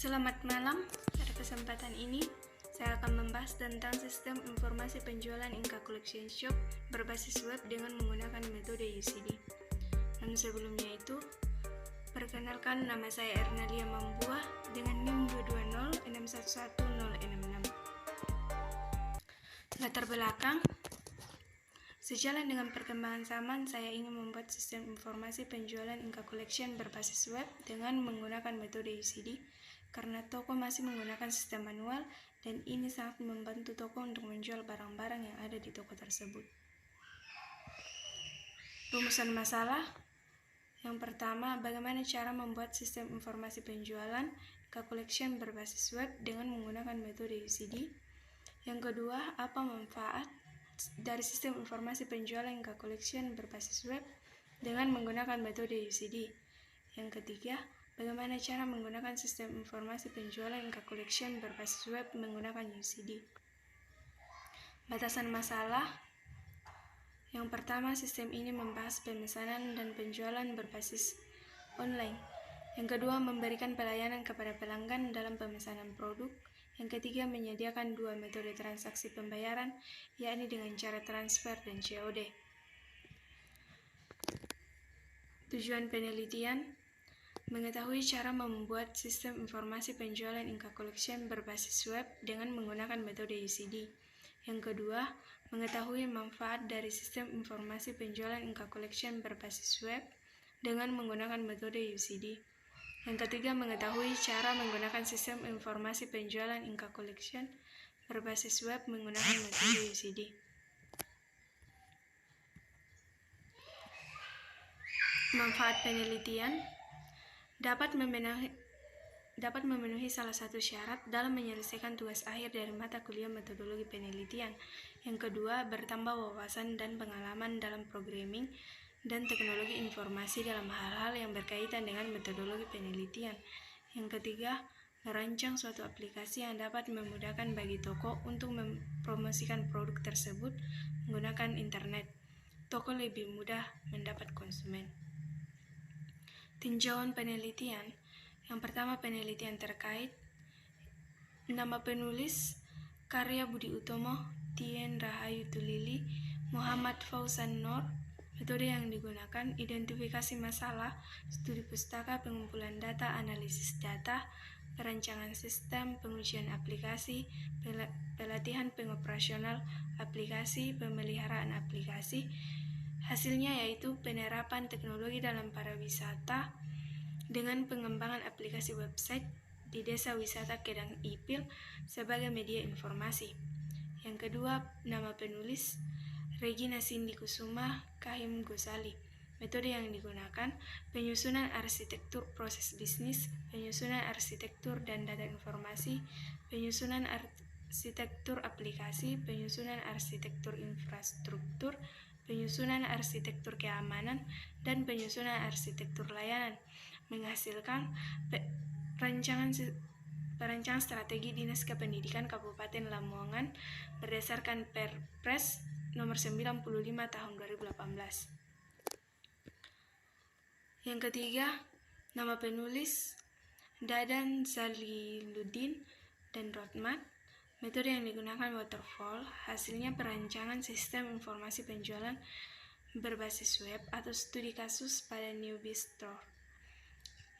Selamat malam, pada kesempatan ini saya akan membahas tentang sistem informasi penjualan Inka Collection Shop berbasis web dengan menggunakan metode UCD. Namun sebelumnya itu, perkenalkan nama saya Ernalia Mambuah dengan NIM 220611066. Latar belakang, sejalan dengan perkembangan zaman, saya ingin membuat sistem informasi penjualan Inka Collection berbasis web dengan menggunakan metode UCD karena toko masih menggunakan sistem manual dan ini sangat membantu toko untuk menjual barang-barang yang ada di toko tersebut. Rumusan masalah. Yang pertama, bagaimana cara membuat sistem informasi penjualan Inka Collection berbasis web dengan menggunakan metode UCD. Yang kedua, apa manfaat dari sistem informasi penjualan Inka Collection berbasis web dengan menggunakan metode UCD. Yang ketiga, bagaimana cara menggunakan sistem informasi penjualan Inka Collection berbasis web menggunakan UCD. Batasan masalah. Yang pertama, sistem ini membahas pemesanan dan penjualan berbasis online. Yang kedua, memberikan pelayanan kepada pelanggan dalam pemesanan produk. Yang ketiga, menyediakan dua metode transaksi pembayaran, yakni dengan cara transfer dan COD. Tujuan penelitian, mengetahui cara membuat sistem informasi penjualan Inka Collection berbasis web dengan menggunakan metode UCD. Yang kedua, mengetahui manfaat dari sistem informasi penjualan Inka Collection berbasis web dengan menggunakan metode UCD. Yang ketiga, mengetahui cara menggunakan sistem informasi penjualan Inka Collection berbasis web menggunakan metode UCD. Manfaat penelitian dapat memenuhi salah satu syarat dalam menyelesaikan tugas akhir dari mata kuliah metodologi penelitian. Yang kedua, bertambah wawasan dan pengalaman dalam programming dan teknologi informasi dalam hal-hal yang berkaitan dengan metodologi penelitian. Yang ketiga, merancang suatu aplikasi yang dapat memudahkan bagi toko untuk mempromosikan produk tersebut menggunakan internet. Toko lebih mudah mendapat konsumen. Tinjauan penelitian. Yang pertama, penelitian terkait nama penulis, karya Budi Utomo, Tien Rahayu Tulili, Muhammad Fauzan Nur. Metode yang digunakan, identifikasi masalah, studi pustaka, pengumpulan data, analisis data, perancangan sistem, pengujian aplikasi, pelatihan pengoperasional aplikasi, pemeliharaan aplikasi. Hasilnya yaitu penerapan teknologi dalam pariwisata dengan pengembangan aplikasi website di Desa Wisata Kedang Ipil sebagai media informasi. Yang kedua, nama penulis, Regina Cindy Kusuma Kahim Gosali. Metode yang digunakan, penyusunan arsitektur proses bisnis, penyusunan arsitektur dan data informasi, penyusunan arsitektur aplikasi, penyusunan arsitektur infrastruktur, penyusunan arsitektur keamanan, dan penyusunan arsitektur layanan, menghasilkan perancangan strategi Dinas Kependidikan Kabupaten Lamongan berdasarkan Perpres nomor 95 tahun 2018. Yang ketiga, nama penulis, Dadan Zaliluddin dan roadmap. Metode yang digunakan waterfall, hasilnya perancangan sistem informasi penjualan berbasis web atau studi kasus pada newbie store.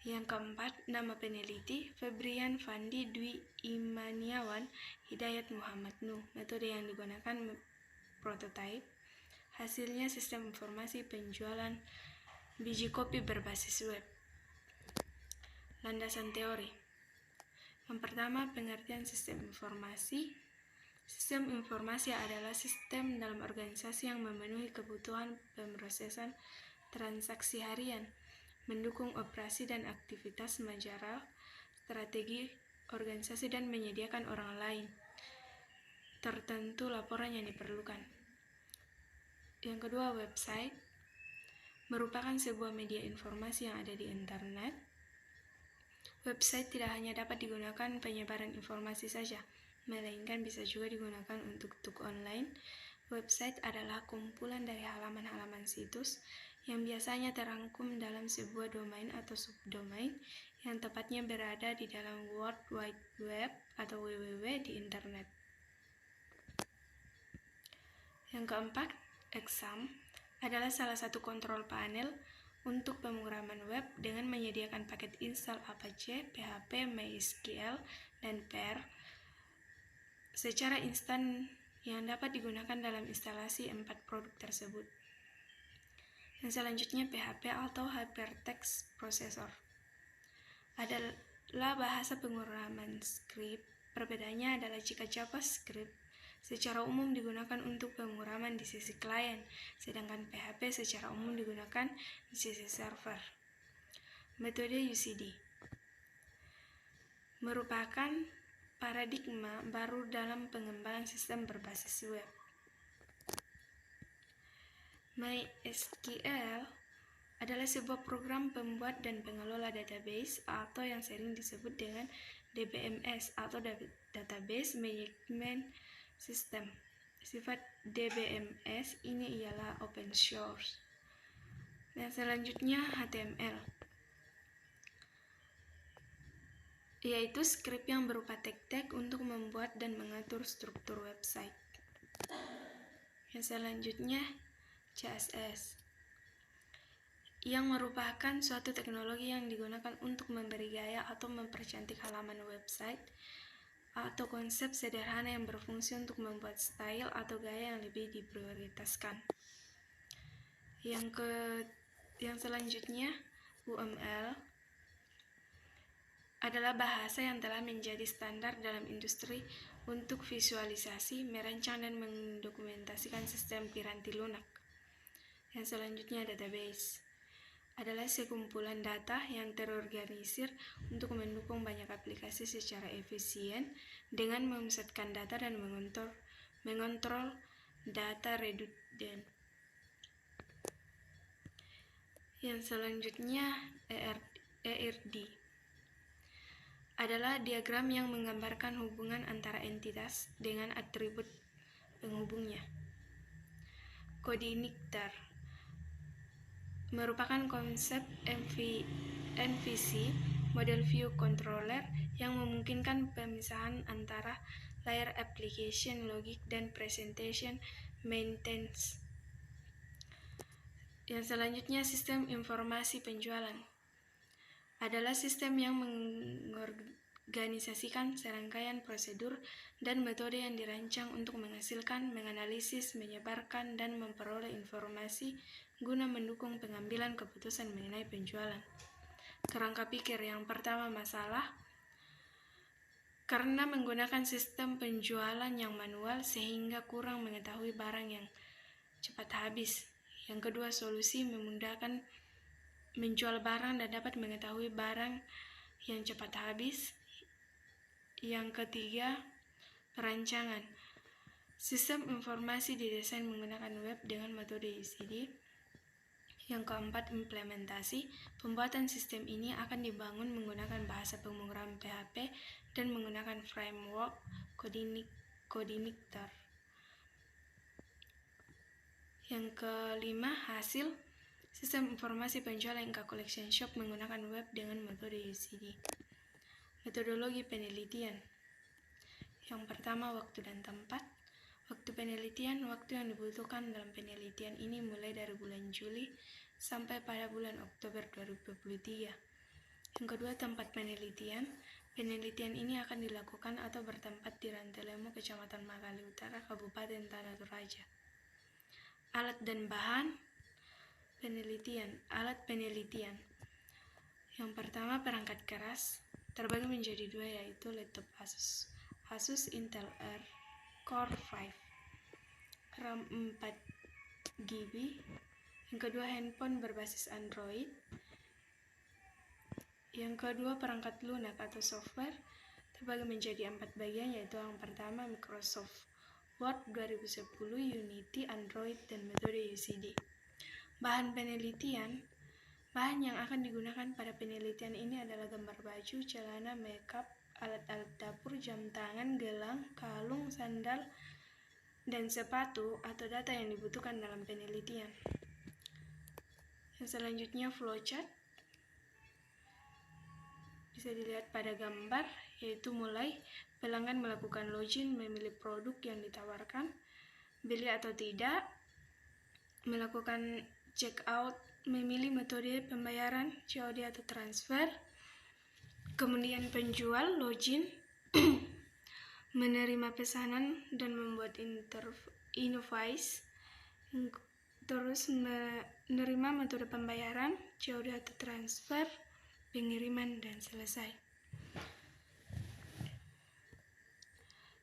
Yang keempat, nama peneliti, Febrian Fandi Dwi Imaniawan Hidayat Muhammad Nuh. Metode yang digunakan prototype, hasilnya sistem informasi penjualan biji kopi berbasis web. Landasan teori. Yang pertama, pengertian sistem informasi. Sistem informasi adalah sistem dalam organisasi yang memenuhi kebutuhan pemrosesan transaksi harian, mendukung operasi dan aktivitas masyarakat, strategi organisasi dan menyediakan orang lain tertentu laporan yang diperlukan. Yang kedua, website merupakan sebuah media informasi yang ada di internet. Website tidak hanya dapat digunakan penyebaran informasi saja, melainkan bisa juga digunakan untuk online. Website adalah kumpulan dari halaman-halaman situs yang biasanya terangkum dalam sebuah domain atau subdomain yang tepatnya berada di dalam World Wide Web atau WWW di internet. Yang keempat, Exam adalah salah satu kontrol panel untuk pemrograman web dengan menyediakan paket install Apache, PHP, MySQL, dan PER secara instan yang dapat digunakan dalam instalasi 4 produk tersebut. Yang selanjutnya, PHP atau Hypertext Processor adalah bahasa pemrograman script. Perbedaannya adalah jika JavaScript secara umum digunakan untuk pemrograman di sisi klien, sedangkan PHP secara umum digunakan di sisi server. Metode UCD merupakan paradigma baru dalam pengembangan sistem berbasis web. MySQL adalah sebuah program pembuat dan pengelola database atau yang sering disebut dengan DBMS atau Database Management System. Sifat DBMS ini ialah open source. Dan selanjutnya HTML, yaitu skrip yang berupa tag-tag untuk membuat dan mengatur struktur website. Yang selanjutnya CSS, yang merupakan suatu teknologi yang digunakan untuk memberi gaya atau mempercantik halaman website atau konsep sederhana yang berfungsi untuk membuat style atau gaya yang lebih diprioritaskan. Yang selanjutnya UML adalah bahasa yang telah menjadi standar dalam industri untuk visualisasi, merancang, dan mendokumentasikan sistem piranti lunak. Yang selanjutnya database adalah sekumpulan data yang terorganisir untuk mendukung banyak aplikasi secara efisien dengan memusatkan data dan mengontrol data redundant. Yang selanjutnya ERD adalah diagram yang menggambarkan hubungan antara entitas dengan atribut penghubungnya. Coordinator merupakan konsep MVC, Model View Controller, yang memungkinkan pemisahan antara layer application, logic, dan presentation maintenance. Yang selanjutnya sistem informasi penjualan adalah sistem yang mengorganisasikan serangkaian prosedur dan metode yang dirancang untuk menghasilkan, menganalisis, menyebarkan, dan memperoleh informasi guna mendukung pengambilan keputusan mengenai penjualan. Kerangka pikir yang pertama, masalah. Karena menggunakan sistem penjualan yang manual sehingga kurang mengetahui barang yang cepat habis. Yang kedua, solusi, memudahkan menjual barang dan dapat mengetahui barang yang cepat habis. Yang ketiga, perancangan. Sistem informasi didesain menggunakan web dengan metode UCD. Yang keempat, implementasi. Pembuatan sistem ini akan dibangun menggunakan bahasa pemrograman PHP dan menggunakan framework Coordinator. Yang kelima, hasil. Sistem informasi penjualan Inka Collection Shop menggunakan web dengan metode UCD. Metodologi penelitian. Yang pertama, waktu dan tempat. Waktu penelitian, waktu yang dibutuhkan dalam penelitian ini mulai dari bulan Juli sampai pada bulan Oktober 2023. Yang kedua, tempat penelitian. Penelitian ini akan dilakukan atau bertempat di Rantelemo, Kecamatan Makale Utara, Kabupaten Tanah Toraja. Alat dan bahan penelitian. Alat penelitian. Yang pertama, perangkat keras terbagi menjadi dua, yaitu laptop Asus Intel Core 5 RAM 4GB. Yang kedua, handphone berbasis Android. Yang kedua, perangkat lunak atau software terbagi menjadi 4 bagian, yaitu yang pertama, Microsoft Word 2010, Unity, Android, dan metode UCD. Bahan penelitian. Bahan yang akan digunakan pada penelitian ini adalah gambar baju, celana, makeup, alat-alat dapur, jam tangan, gelang, kalung, sandal, dan sepatu atau data yang dibutuhkan dalam penelitian. Yang selanjutnya, flowchart. bisa dilihat pada gambar, yaitu mulai pelanggan melakukan login, memilih produk yang ditawarkan, beli atau tidak, melakukan check out, memilih metode pembayaran, COD atau transfer, kemudian penjual login, menerima pesanan dan membuat invoice, terus menerima metode pembayaran, COD atau transfer, pengiriman, dan selesai.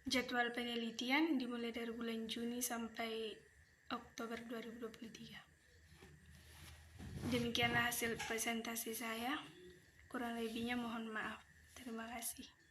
Jadwal penelitian dimulai dari bulan Juni sampai Oktober 2023. Demikianlah hasil presentasi saya. Kurang lebihnya mohon maaf. Terima kasih.